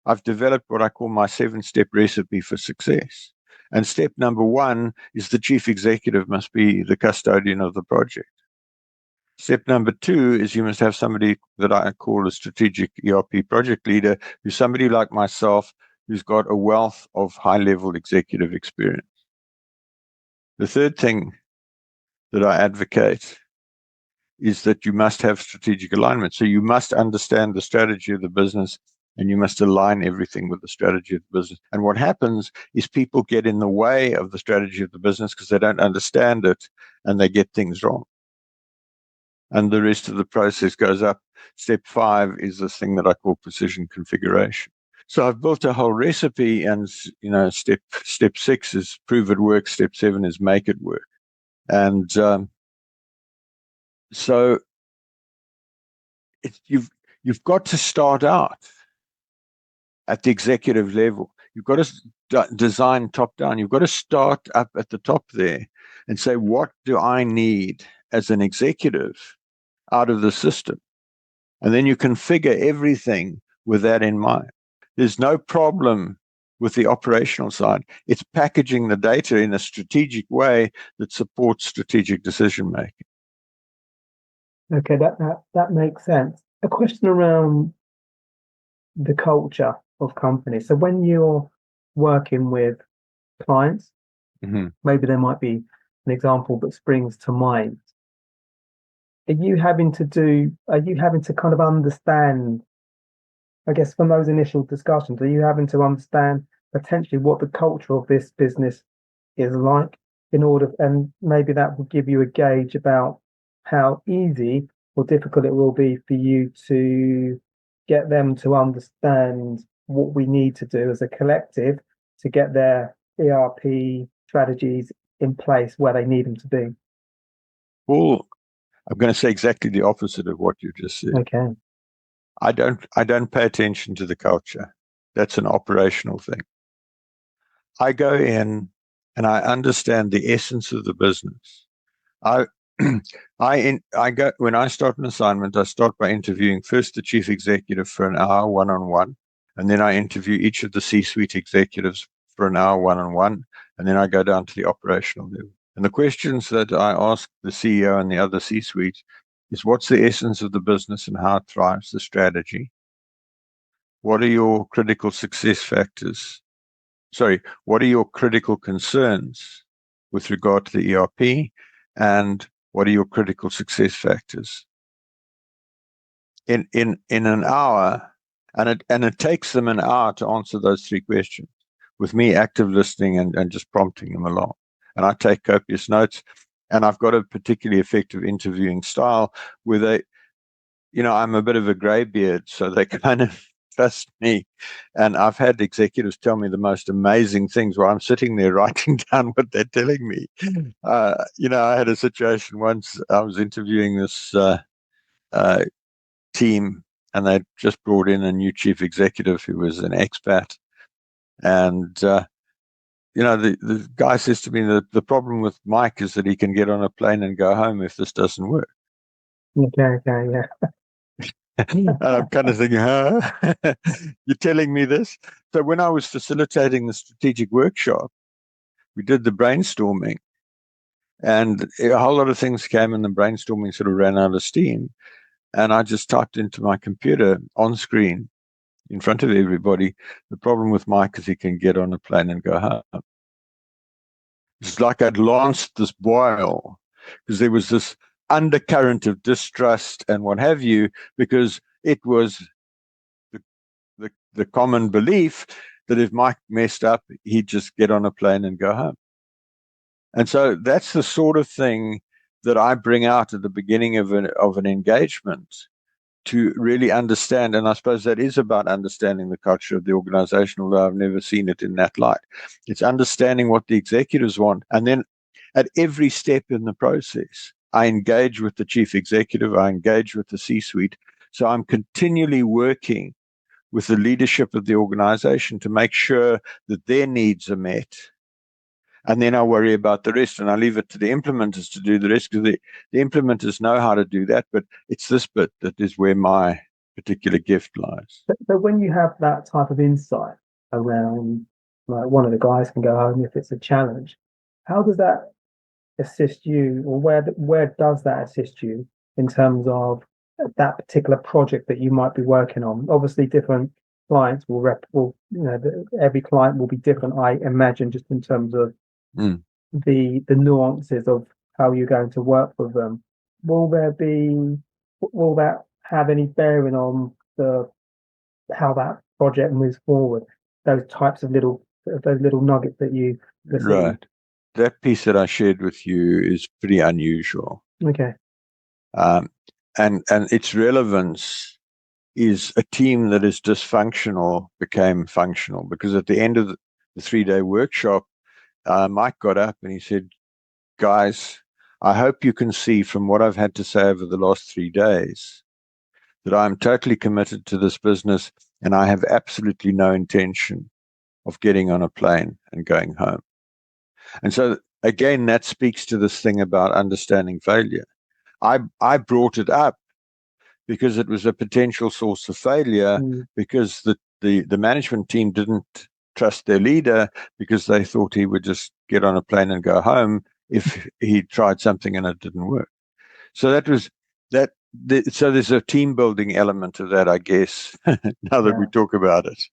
S3: I've developed what I call my 7-step recipe for success. And step number 1 is the chief executive must be the custodian of the project. Step number 2 is you must have somebody that I call a strategic ERP project leader, who's somebody like myself, who's got a wealth of high-level executive experience. The third thing that I advocate is that you must have strategic alignment. So you must understand the strategy of the business, and you must align everything with the strategy of the business. And what happens is people get in the way of the strategy of the business because they don't understand it, and they get things wrong. And the rest of the process goes up. Step 5 is this thing that I call precision configuration. So I've built a whole recipe, and step 6 is prove it works. Step 7 is make it work. And so you've got to start out at the executive level. You've got to design top down. You've got to start up at the top there and say, what do I need as an executive out of the system? And then you configure everything with that in mind. There's no problem with the operational side. It's packaging the data in a strategic way that supports strategic decision making.
S1: Okay, that makes sense. A question around the culture of companies. So when you're working with clients, maybe there might be an example that springs to mind. Are you having to kind of understand, I guess, from those initial discussions, are you having to understand potentially what the culture of this business is like and maybe that will give you a gauge about how easy or difficult it will be for you to get them to understand what we need to do as a collective to get their ERP strategies in place where they need them to be.
S3: Well, I'm going to say exactly the opposite of what you just said.
S1: Okay.
S3: I don't pay attention to the culture. That's an operational thing. I go in and I understand the essence of the business. I go when I start an assignment, I start by interviewing first the chief executive for an hour one-on-one, and then I interview each of the C-suite executives for an hour one-on-one, and then I go down to the operational level. And the questions that I ask the CEO and the other C-suite is, what's the essence of the business and how it drives the strategy? What are your critical success factors? What are your critical concerns with regard to the ERP? And what are your critical success factors? In an hour, and it takes them an hour to answer those three questions, with me active listening and just prompting them along. And I take copious notes, and I've got a particularly effective interviewing style where they, I'm a bit of a graybeard, so they kind of trust me. And I've had executives tell me the most amazing things while I'm sitting there writing down what they're telling me. I had a situation once. I was interviewing this team, and they'd just brought in a new chief executive who was an expat. And, the guy says to me that the problem with Mike is that he can get on a plane and go home if this doesn't work.
S1: Okay, yeah.
S3: And I'm kind of thinking, you're telling me this? So when I was facilitating the strategic workshop, we did the brainstorming, and a whole lot of things came, and the brainstorming sort of ran out of steam. And I just typed into my computer on screen in front of everybody, the problem with Mike is he can get on a plane and go home. It's like I'd launched this boil because there was this undercurrent of distrust and what have you, because it was the common belief that if Mike messed up, he'd just get on a plane and go home. And so that's the sort of thing that I bring out at the beginning of an engagement to really understand. And I suppose that is about understanding the culture of the organization, although I've never seen it in that light. It's understanding what the executives want. And then at every step in the process, I engage with the chief executive, I engage with the C-suite. So I'm continually working with the leadership of the organization to make sure that their needs are met. And then I worry about the rest, and I leave it to the implementers to do the rest, because the implementers know how to do that, but it's this bit that is where my particular gift lies.
S1: So when you have that type of insight around, like, one of the guys can go home if it's a challenge, how does that assist you, or where does that assist you in terms of that particular project that you might be working on? Obviously, different clients every client will be different, I imagine, just in terms of the nuances of how you're going to work with them. Will that have any bearing on how that project moves forward? Those types of little nuggets that you receive.
S3: Right. That piece that I shared with you is pretty unusual.
S1: Okay.
S3: And its relevance is a team that is dysfunctional became functional, because at the end of the 3-day workshop, Mike got up and he said, guys, I hope you can see from what I've had to say over the last 3 days that I'm totally committed to this business, and I have absolutely no intention of getting on a plane and going home. And so, again, that speaks to this thing about understanding failure. I brought it up because it was a potential source of failure, because the management team didn't trust their leader, because they thought he would just get on a plane and go home if he tried something and it didn't work. So So there's a team building element of that, I guess. Now that we talk about it,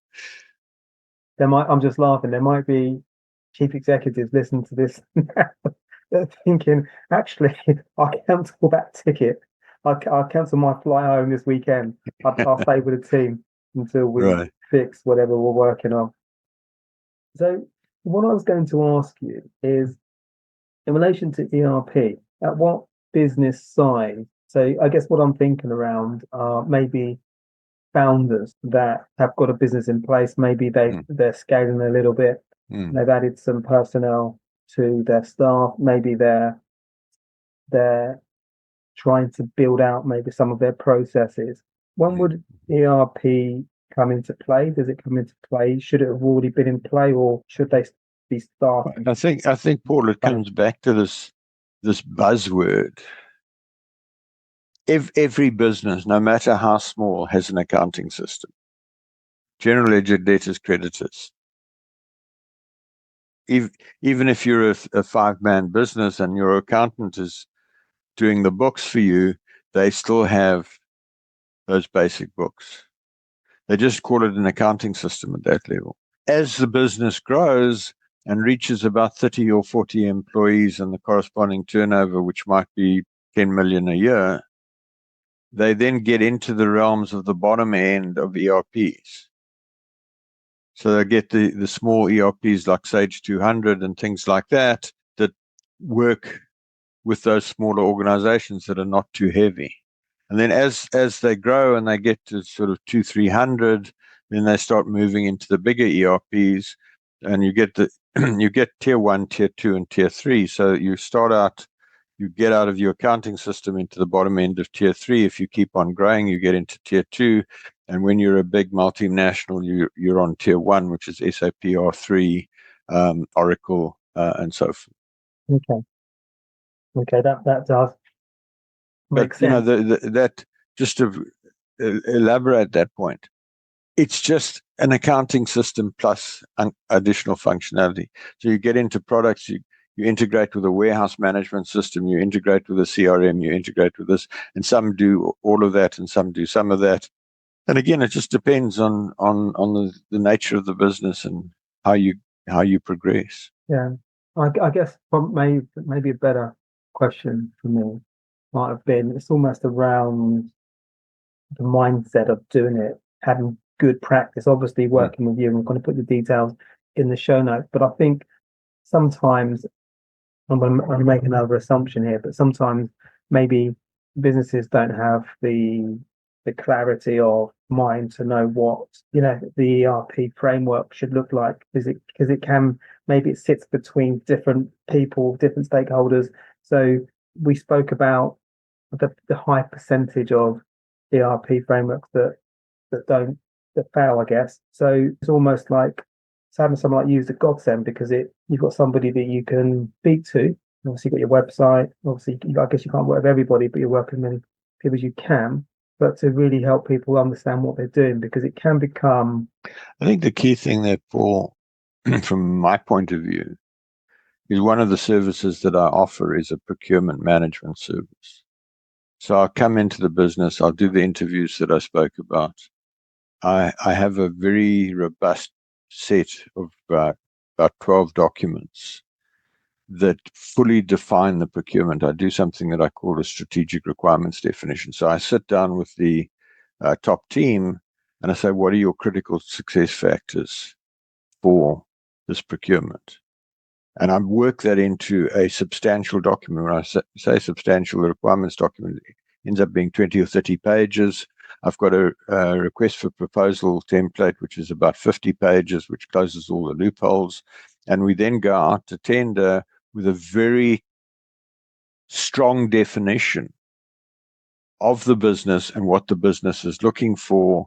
S1: I'm just laughing. There might be chief executives listening to this. They're thinking, actually, I'll cancel that ticket. I'll cancel my flight home this weekend. I'll stay with the team until we fix whatever we're working on. So, what I was going to ask you is, in relation to ERP, at what business size? So, I guess what I'm thinking around are maybe founders that have got a business in place. Maybe they're scaling a little bit. They've added some personnel to their staff. Maybe they're trying to build out maybe some of their processes. When would ERP come into play? Does it come into play? Should it have already been in play, or should they be starting?
S3: I think, Paul, it comes back to this buzzword. Every business, no matter how small, has an accounting system. General ledger, debtors, creditors. Even if you're a 5-man business and your accountant is doing the books for you, they still have those basic books. They just call it an accounting system at that level. As the business grows and reaches about 30 or 40 employees and the corresponding turnover, which might be 10 million a year, they then get into the realms of the bottom end of ERPs. So they get the small ERPs like Sage 200 and things like that work with those smaller organizations that are not too heavy. And then as they grow and they get to sort of 200-300, then they start moving into the bigger ERPs, and you get tier 1, tier 2, and tier 3. So you get out of your accounting system into the bottom end of tier 3. If you keep on growing, you get into tier 2. And when you're a big multinational, you're on tier 1, which is SAP R3, Oracle, and so forth.
S1: Okay, that does make sense.
S3: That just to elaborate that point, it's just an accounting system plus additional functionality. So you get into products, you integrate with a warehouse management system, you integrate with a CRM, you integrate with this, and some do all of that and some do some of that. And again, it just depends on the nature of the business and how you progress.
S1: Yeah, I guess maybe a better question for me might have been, it's almost around the mindset of doing it, having good practice. Obviously, working with you, and we're going to put the details in the show notes. But I think sometimes I'm going to make another assumption here, but sometimes maybe businesses don't have the clarity of mind to know what the ERP framework should look like, because it can, maybe it sits between different people, different stakeholders. So we spoke about the high percentage of ERP frameworks that fail, I guess. So it's almost like having someone like you is a godsend, because you've got somebody that you can speak to. Obviously, you've got your website. Obviously, I guess you can't work with everybody, but you're working with as many people as you can. But to really help people understand what they're doing, because it can become.
S3: I think the key thing there, Paul, from my point of view, is one of the services that I offer is a procurement management service. So I'll come into the business, I'll do the interviews that I spoke about. I have a very robust set of about 12 documents that fully define the procurement. I do something that I call a strategic requirements definition. So I sit down with the top team and I say, what are your critical success factors for this procurement? And I work that into a substantial document. When I say substantial, the requirements document ends up being 20 or 30 pages. I've got a request for proposal template, which is about 50 pages, which closes all the loopholes. And we then go out to tender with a very strong definition of the business and what the business is looking for.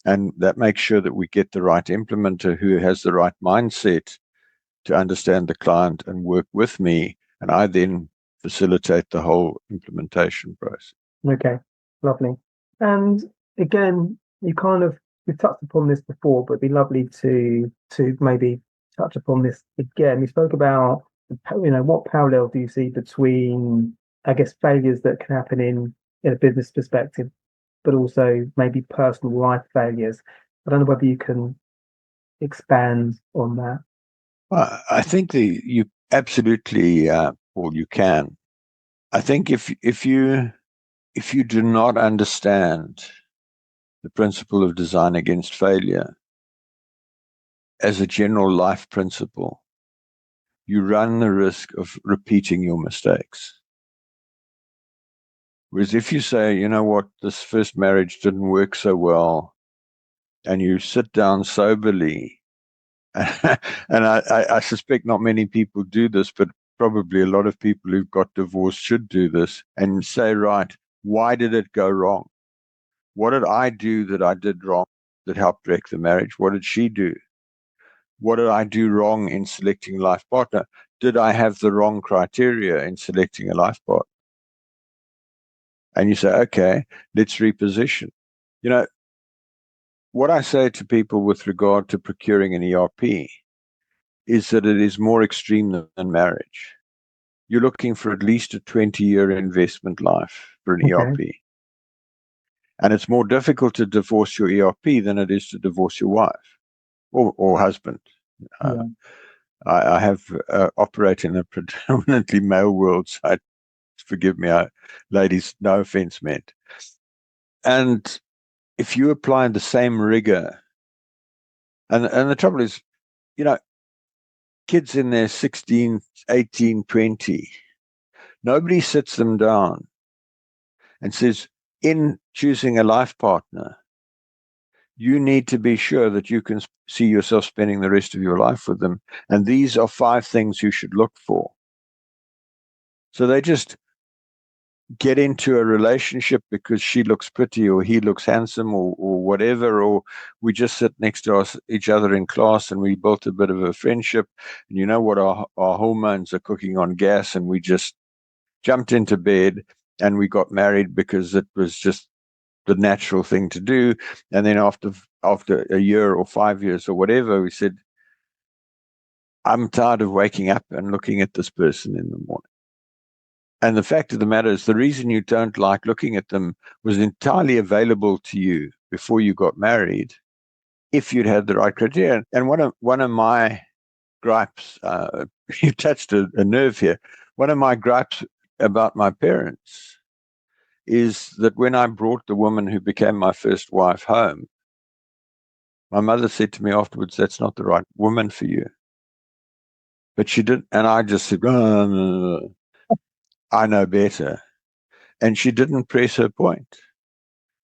S3: And that makes sure that we get the right implementer who has the right mindset to understand the client and work with me. And I then facilitate the whole implementation process.
S1: Okay, lovely. And again, we've touched upon this before, but it'd be lovely to maybe touch upon this again. We spoke about, what parallel do you see between, I guess, failures that can happen in in a business perspective, but also maybe personal life failures. I don't know whether you can expand on that.
S3: Well, I think you absolutely, Paul, you can. I think if you do not understand the principle of design against failure as a general life principle, you run the risk of repeating your mistakes. Whereas if you say, you know what, this first marriage didn't work so well, and you sit down soberly, and I suspect not many people do this, but probably a lot of people who've got divorced should do this, and say, right, why did it go wrong? What did I do that I did wrong that helped wreck the marriage? What did she do? What did I do wrong in selecting a life partner? Did I have the wrong criteria in selecting a life partner? And you say, okay, let's reposition. You know, what I say to people with regard to procuring an ERP is that it is more extreme than marriage. You're looking for at least a 20-year investment life for an ERP. And it's more difficult to divorce your ERP than it is to divorce your wife or husband.
S1: Yeah.
S3: I have operated in a predominantly male world, so forgive me, ladies, no offense meant. And if you apply the same rigor, and the trouble is, you know, kids in their 16, 18, 20, nobody sits them down and says, in choosing a life partner, you need to be sure that you can see yourself spending the rest of your life with them. And these are 5 things you should look for. So they just get into a relationship because she looks pretty or he looks handsome or whatever, or we just sit next to each other in class and we built a bit of a friendship. And you know what, our hormones are cooking on gas, and we just jumped into bed and we got married because it was just the natural thing to do. And then after a year or 5 years or whatever, we said, I'm tired of waking up and looking at this person in the morning. And the fact of the matter is, the reason you don't like looking at them was entirely available to you before you got married, if you'd had the right criteria. And one of my gripes, you touched a nerve here. One of my gripes about my parents is that when I brought the woman who became my first wife home, my mother said to me afterwards, that's not the right woman for you. But she didn't, and I just said, oh, I know better. And she didn't press her point.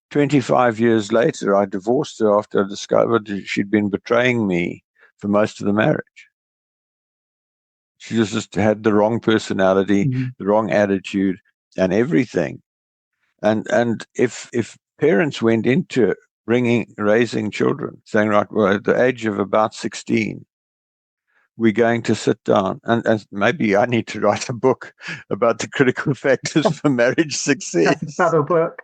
S3: 25 years later, I divorced her after I discovered she'd been betraying me for most of the marriage. She just had the wrong personality, the wrong attitude, and everything. And if parents went into raising children, saying, right, well, at the age of about 16, we're going to sit down, and maybe I need to write a book about the critical factors for marriage success.
S1: That's another book.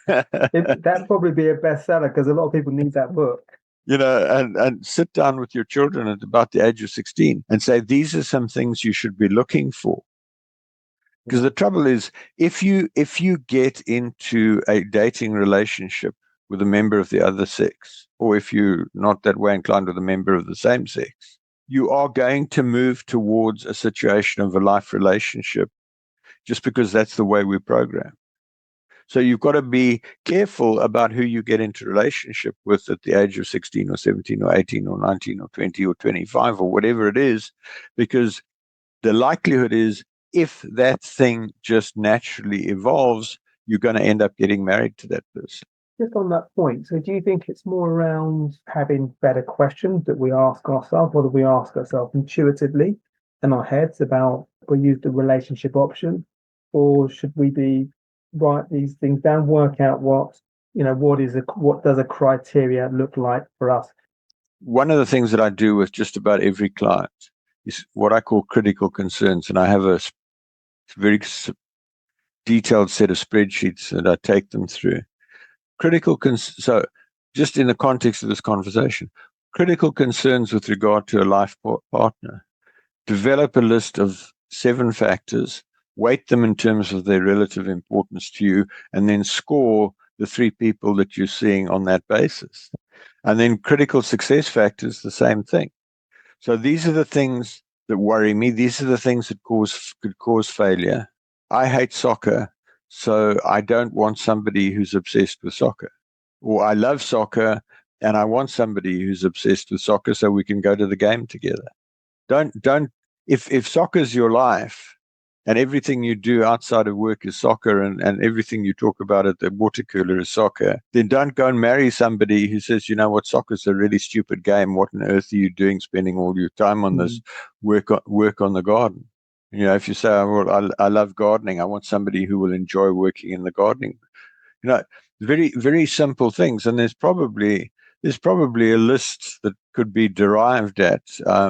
S1: That'd probably be a bestseller because a lot of people need that book.
S3: You know, and sit down with your children at about the age of 16 and say, these are some things you should be looking for. Because the trouble is, if you get into a dating relationship with a member of the other sex, or if you're not that way inclined with a member of the same sex, you are going to move towards a situation of a life relationship just because that's the way we're programmed. So you've got to be careful about who you get into relationship with at the age of 16 or 17 or 18 or 19 or 20 or 25 or whatever it is, because the likelihood is, if that thing just naturally evolves, you're going to end up getting married to that person.
S1: Just on that point, so do you think it's more around having better questions that we ask ourselves, or that we ask ourselves intuitively in our heads about, we use the relationship option, or should we be write these things down, work out what does a criteria look like for us?
S3: One of the things that I do with just about every client is what I call critical concerns, and I have a very detailed set of spreadsheets that I take them through. So just in the context of this conversation, critical concerns with regard to a life partner, develop a list of 7 factors weight them in terms of their relative importance to you, and then score the 3 people that you're seeing on that basis. And then critical success factors, the same thing. So these are the things that worry me. These are the things that could cause failure. I hate soccer, so I don't want somebody who's obsessed with soccer. Or I love soccer, and I want somebody who's obsessed with soccer so we can go to the game together. If soccer's your life and everything you do outside of work is soccer, and everything you talk about at the water cooler is soccer, then don't go and marry somebody who says, you know what, soccer's a really stupid game. What on earth are you doing spending all your time on this? Work on the garden. You know, if you say, oh, well, I love gardening, I want somebody who will enjoy working in the gardening. You know, very, very simple things. And there's probably a list that could be derived at,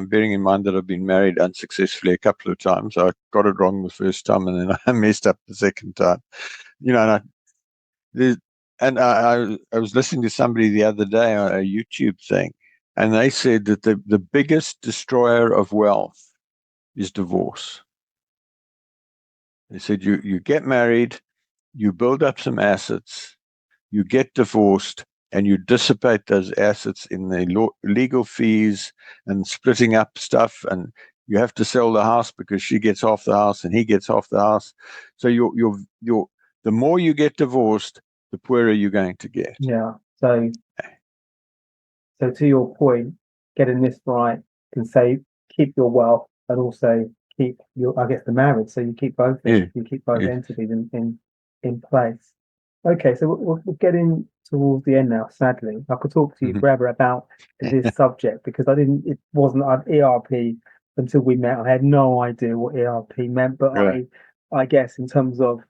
S3: bearing in mind that I've been married unsuccessfully a couple of times. I got it wrong the first time, and then I messed up the second time. You know, I was listening to somebody the other day on a YouTube thing, and they said that the biggest destroyer of wealth is divorce. They said you get married, you build up some assets, you get divorced, and you dissipate those assets in the legal fees and splitting up stuff, and you have to sell the house because she gets half the house and he gets half the house. So the more you get divorced, the poorer you're going to get.
S1: Yeah. So to your point, getting this right can say keep your wealth, but also keep your, I guess, the marriage. So you keep both entities in place. Okay, so we're getting towards the end now. Sadly, I could talk to you forever about this subject because it wasn't an ERP until we met. I had no idea what ERP meant, but I guess in terms of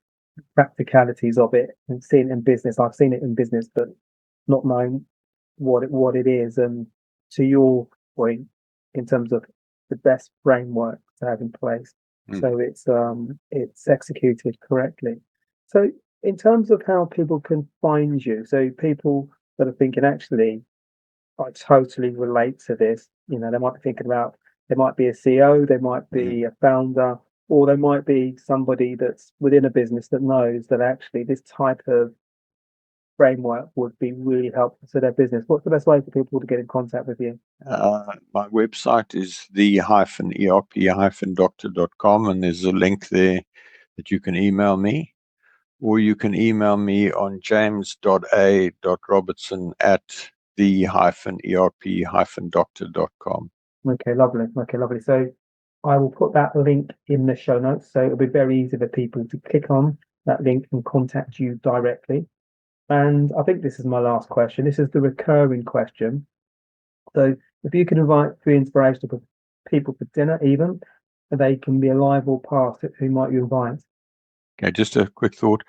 S1: practicalities of it and seeing it in business, I've seen it in business, but not knowing what it is. And to your point, in terms of the best framework to have in place, so it's executed correctly. So in terms of how people can find you, so people that are thinking, actually, I totally relate to this. You know, they might be thinking about, they might be a CEO, they might be a founder, or they might be somebody that's within a business that knows that actually this type of framework would be really helpful to their business. What's the best way for people to get in contact with you?
S3: My website is the-erp-doctor.com, and there's a link there that you can email me, or you can email me on james.a.robertson@the-erp-doctor.com.
S1: Okay, lovely. So I will put that link in the show notes. So it'll be very easy for people to click on that link and contact you directly. And I think this is my last question. This is the recurring question. So if you can invite 3 inspirational people for dinner, even, they can be alive or past, who might you invite?
S3: Okay, just a quick thought.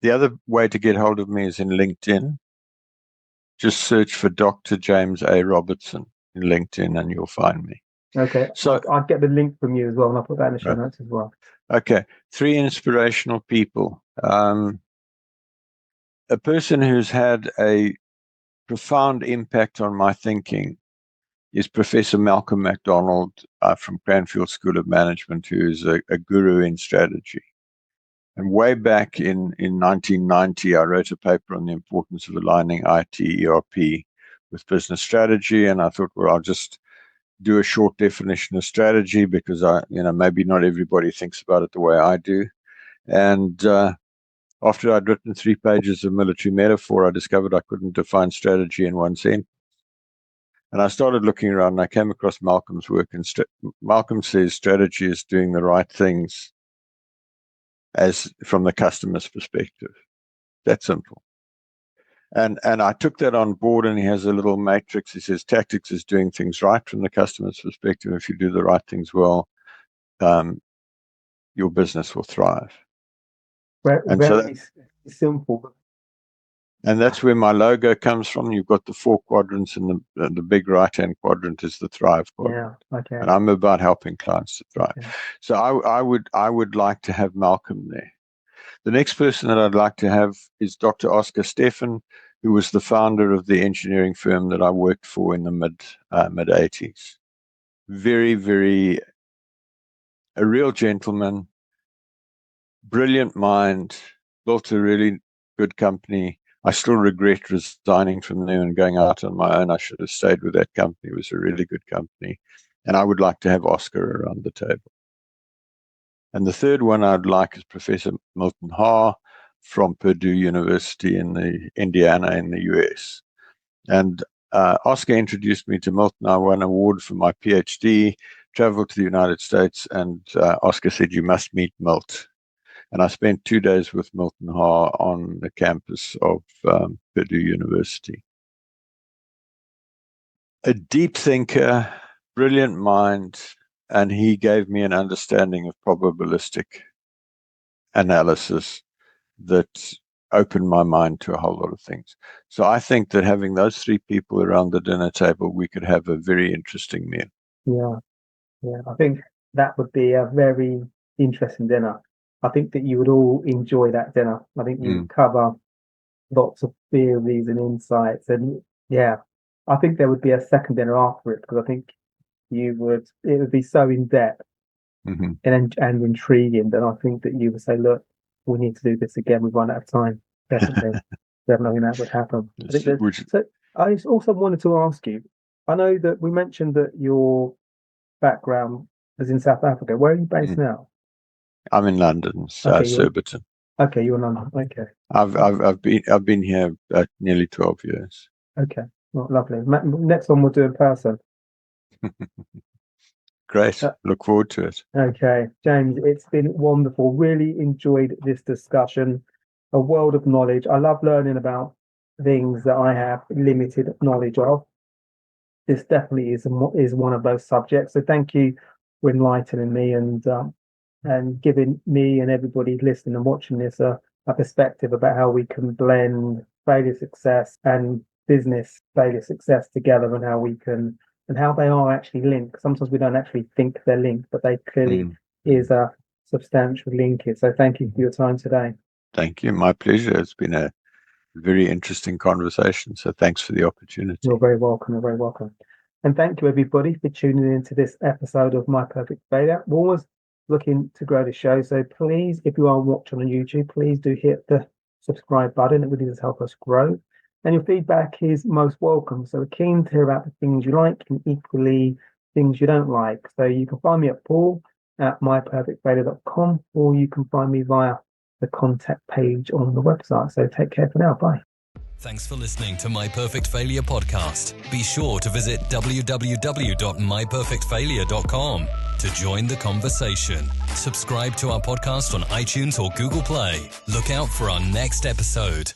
S3: The other way to get hold of me is in LinkedIn. Just search for Dr. James A. Robertson in LinkedIn and you'll find me.
S1: Okay, so I'll get the link from you as well, and I'll put that in the show notes as well.
S3: Okay, 3 inspirational people. A person who's had a profound impact on my thinking is Professor Malcolm MacDonald from Cranfield School of Management, who is a guru in strategy. And way back in 1990, I wrote a paper on the importance of aligning IT ERP with business strategy. And I thought, well, I'll just do a short definition of strategy because maybe not everybody thinks about it the way I do. And after I'd written 3 pages of military metaphor, I discovered I couldn't define strategy in one sentence. And I started looking around and I came across Malcolm's work. And Malcolm says strategy is doing the right things as from the customer's perspective. That's simple. And I took that on board, and he has a little matrix. He says tactics is doing things right from the customer's perspective. If you do the right things well, your business will thrive.
S1: Very simple.
S3: And that's where my logo comes from. You've got the 4 quadrants, and the big right-hand quadrant is the thrive quadrant.
S1: Yeah, okay.
S3: And I'm about helping clients to thrive.
S1: Okay.
S3: So I would like to have Malcolm there. The next person that I'd like to have is Dr. Oscar Stephan, who was the founder of the engineering firm that I worked for in the mid-80s. Very, very, a real gentleman, brilliant mind, built a really good company. I still regret resigning from them and going out on my own. I should have stayed with that company. It was a really good company. And I would like to have Oscar around the table. And the third one I'd like is Professor Milton Ha from Purdue University in Indiana in the US. And Oscar introduced me to Milton. I won an award for my PhD, traveled to the United States, and Oscar said, you must meet Milt. And I spent 2 days with Milton Ha on the campus of Purdue University. A deep thinker, brilliant mind, and he gave me an understanding of probabilistic analysis that opened my mind to a whole lot of things. So I think that having those three people around the dinner table, we could have a very interesting meal.
S1: Yeah. I think that would be a very interesting dinner. I think that you would all enjoy that dinner. I think you would cover lots of theories and insights. And yeah, I think there would be a second dinner after it, because I think it would be so in depth and intriguing that I think that you would say, look, we need to do this again. We've run out of time. Definitely that would happen. So I also wanted to ask you, I know that we mentioned that your background was in South Africa. Where are you based now?
S3: I'm in London, Surbiton.
S1: Okay, you're in London. Okay.
S3: I've been here nearly 12 years.
S1: Okay, well, lovely. Next one we'll do in person.
S3: Great. Look forward to it.
S1: Okay, James, it's been wonderful. Really enjoyed this discussion. A world of knowledge. I love learning about things that I have limited knowledge of. This definitely is one of those subjects. So thank you for enlightening me and giving me and everybody listening and watching this a perspective about how we can blend failure success and business failure success together, and how we can, and how they are actually linked. Sometimes we don't actually think they're linked, but they clearly is a substantial linkage. So thank you for your time today.
S3: Thank you. My pleasure. It's been a very interesting conversation. So thanks for the opportunity.
S1: You're very welcome. You're very welcome. And thank you, everybody, for tuning in to this episode of My Perfect Failure. We're always looking to grow the show. So please, if you are watching on YouTube, please do hit the subscribe button. It really does help us grow. And your feedback is most welcome. So we're keen to hear about the things you like and equally things you don't like. So you can find me at paul@myperfectfailure.com, or you can find me via the contact page on the website. So take care for now. Bye.
S2: Thanks for listening to My Perfect Failure podcast. Be sure to visit www.myperfectfailure.com to join the conversation. Subscribe to our podcast on iTunes or Google Play. Look out for our next episode.